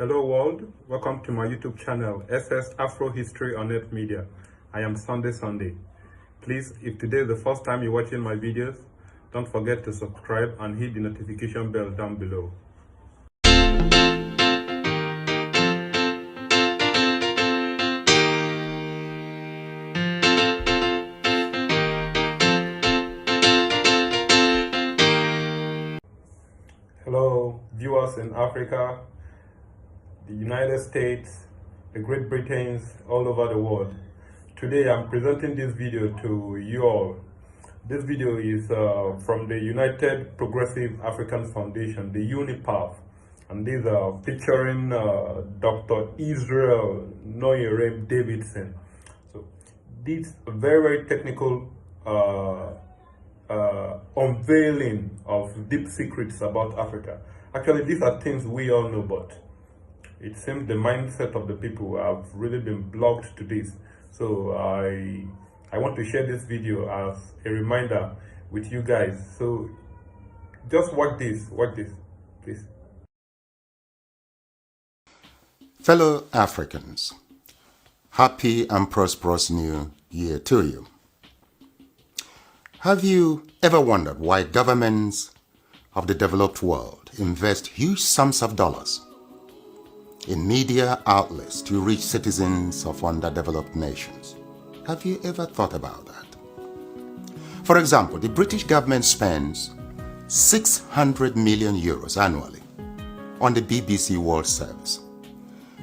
Hello world, welcome to my YouTube channel, AFRO-HISTORY on Net Media. I am Sunday. Please, if today is the first time you're watching my videos, don't forget to subscribe and hit the notification bell down below. Hello viewers in Africa, the United States, the Great Britain, all over the world. Today I'm presenting this video to you all. This video is from the United Progressive African Foundation, the UNIPAF, and these are featuring Dr. Israel Noyerem Davidson. So this very technical unveiling of deep secrets about Africa. Actually, these are things we all know, but it seems the mindset of the people have really been blocked to this. So I want to share this video as a reminder with you guys. So just watch this, please. Fellow Africans, happy and prosperous new year to you. Have you ever wondered why governments of the developed world invest huge sums of dollars in media outlets to reach citizens of underdeveloped nations? Have you ever thought about that? For example, the British government spends 600 million euros annually on the BBC World Service,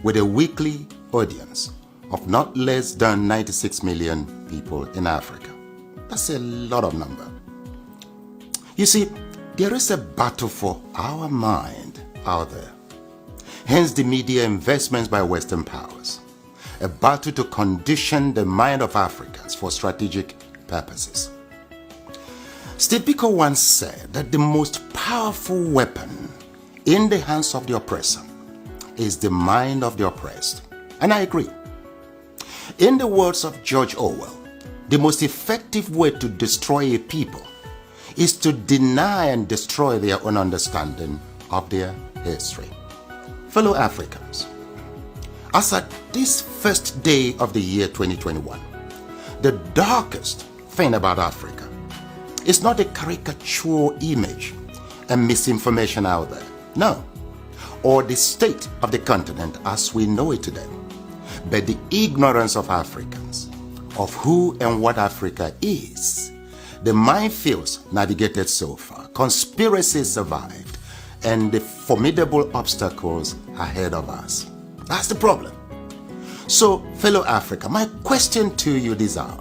with a weekly audience of not less than 96 million people in Africa. That's a lot of number. You see, there is a battle for our mind out there. Hence the media investments by Western powers. A battle to condition the mind of Africans for strategic purposes. Steve Biko once said that the most powerful weapon in the hands of the oppressor is the mind of the oppressed. And I agree. In the words of George Orwell, the most effective way to destroy a people is to deny and destroy their own understanding of their history. Fellow Africans, as at this first day of the year 2021, the darkest thing about Africa is not a caricature image and misinformation out there, no, or the state of the continent as we know it today, but the ignorance of Africans of who and what Africa is. The minefields navigated so far, conspiracies survived, and the formidable obstacles ahead of us. That's the problem. So, fellow Africa, my question to you this hour,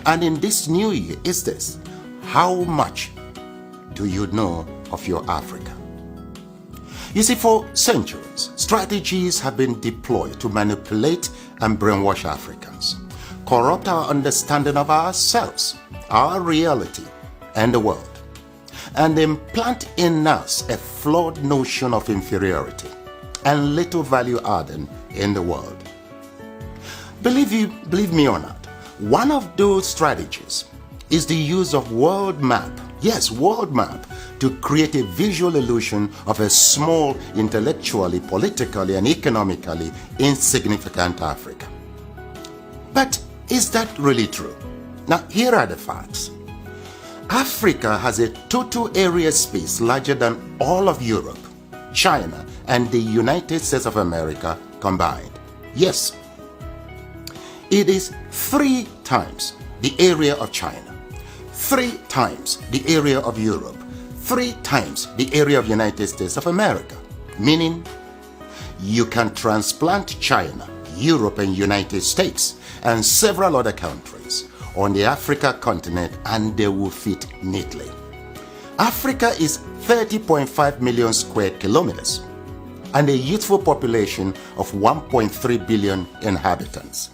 and in this new year, is this: how much do you know of your Africa? You see, for centuries, strategies have been deployed to manipulate and brainwash Africans, corrupt our understanding of ourselves, our reality, and the world, and implant in us a flawed notion of inferiority and little value adding in the world. Believe me or not, one of those strategies is the use of world map, yes, world map, to create a visual illusion of a small, intellectually, politically, and economically insignificant Africa. But is that really true? Now, here are the facts. Africa has a total area space larger than all of Europe, China, and the United States of America combined. Yes, it is 3 times the area of China, 3 times the area of Europe, 3 times the area of United States of America, meaning you can transplant China, Europe, and United States and several other countries on the Africa continent and they will fit neatly. Africa is 30.5 million square kilometers and a youthful population of 1.3 billion inhabitants.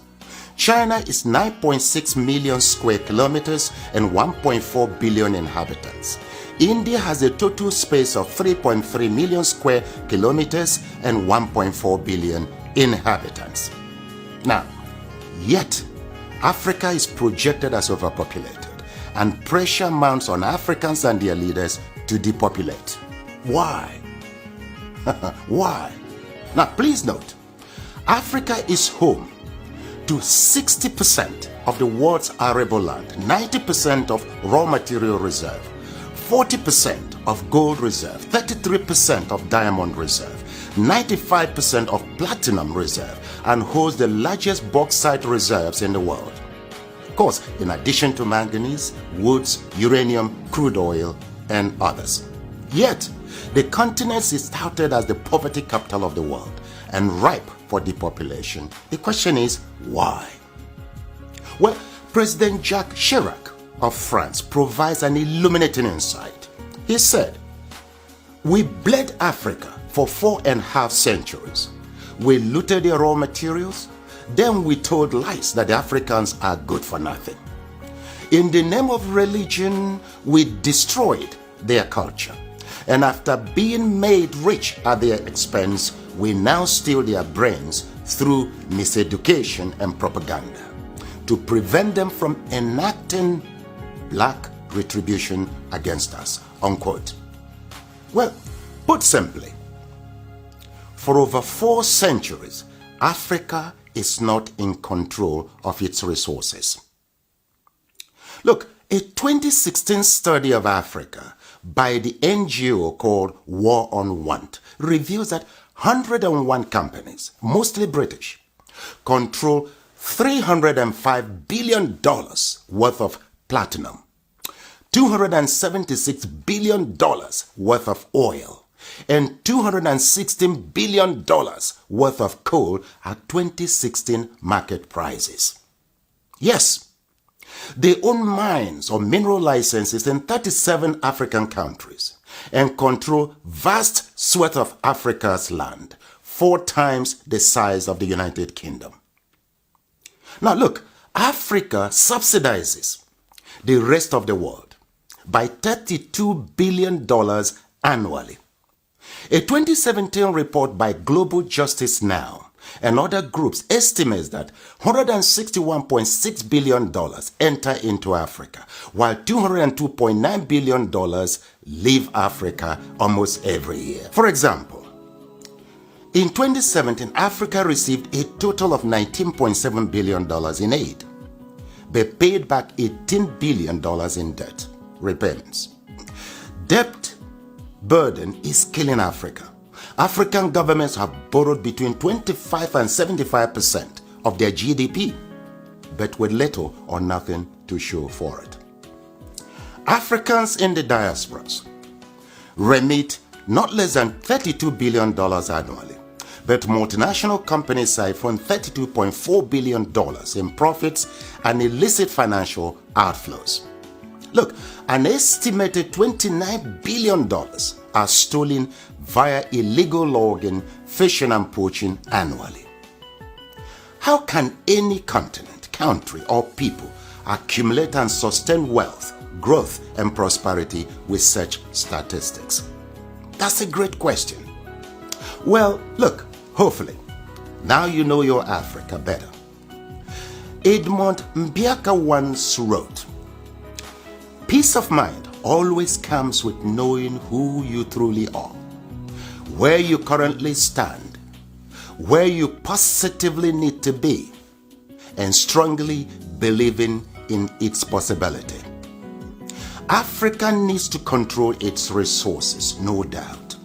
China is 9.6 million square kilometers and 1.4 billion inhabitants. India has a total space of 3.3 million square kilometers and 1.4 billion inhabitants. Now, yet, Africa is projected as overpopulated, and pressure mounts on Africans and their leaders to depopulate. Why? Why? Now, please note, Africa is home to 60% of the world's arable land, 90% of raw material reserve, 40% of gold reserve, 33% of diamond reserve, 95% of platinum reserve, and holds the largest bauxite reserves in the world. Of course, in addition to manganese, woods, uranium, crude oil, and others. Yet, the continent is touted as the poverty capital of the world and ripe for depopulation. The question is, why? Well, President Jacques Chirac of France provides an illuminating insight. He said, "We bled Africa for 4.5 centuries. We looted their raw materials, then we told lies that the Africans are good for nothing. In the name of religion, we destroyed their culture. And after being made rich at their expense, we now steal their brains through miseducation and propaganda to prevent them from enacting black retribution against us," unquote. Well, put simply, for over 4 centuries, Africa is not in control of its resources. Look, a 2016 study of Africa by the NGO called War on Want reveals that 101 companies, mostly British, control $305 billion worth of platinum, $276 billion worth of oil, and $216 billion worth of coal at 2016 market prices. Yes, they own mines or mineral licenses in 37 African countries and control vast swaths of Africa's land, 4 times the size of the United Kingdom. Now look, Africa subsidizes the rest of the world by $32 billion annually. A 2017 report by Global Justice Now and other groups estimates that $161.6 billion enter into Africa, while $202.9 billion leave Africa almost every year. For example, in 2017, Africa received a total of $19.7 billion in aid, but paid back $18 billion in debt repayments. Debt burden is killing Africa. African governments have borrowed between 25 and 75% of their GDP, but with little or nothing to show for it. Africans in the diasporas remit not less than $32 billion annually, but multinational companies siphon $32.4 billion in profits and illicit financial outflows. Look, an estimated $29 billion are stolen via illegal logging, fishing and poaching annually. How can any continent, country or people accumulate and sustain wealth, growth and prosperity with such statistics? That's a great question. Well, look, hopefully, now you know your Africa better. Edmund Mbiaka once wrote, "Peace of mind always comes with knowing who you truly are, where you currently stand, where you positively need to be, and strongly believing in its possibility." Africa needs to control its resources, no doubt.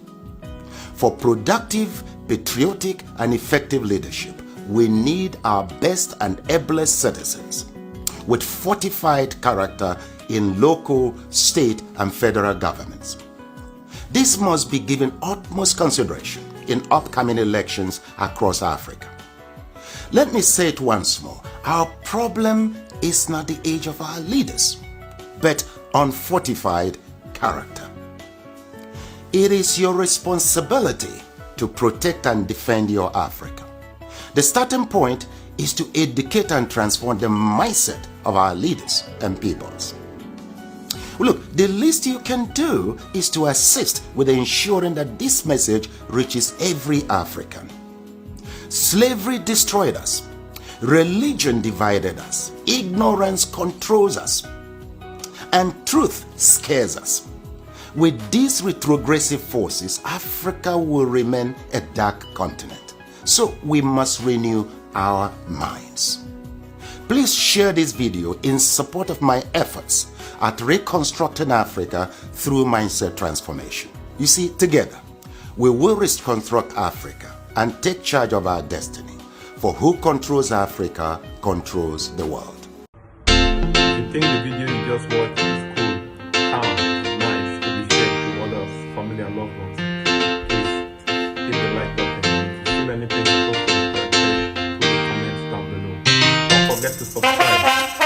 For productive, patriotic, and effective leadership, we need our best and ablest citizens with fortified character in local, state, and federal governments. This must be given utmost consideration in upcoming elections across Africa. Let me say it once more. Our problem is not the age of our leaders, but unfortified character. It is your responsibility to protect and defend your Africa. The starting point is to educate and transform the mindset of our leaders and peoples. Look, the least you can do is to assist with ensuring that this message reaches every African. Slavery destroyed us. Religion divided us. Ignorance controls us. And truth scares us. With these retrogressive forces, Africa will remain a dark continent. So we must renew our minds. Please share this video in support of my efforts at reconstructing Africa through mindset transformation. You see, together, we will reconstruct Africa and take charge of our destiny. For who controls Africa controls the world. If you think the video you just watched is cool, calm, nice, to be shared to others, family and loved ones, please hit the like button. If you feel anything to post on the page, put the comments down below. Don't forget to subscribe.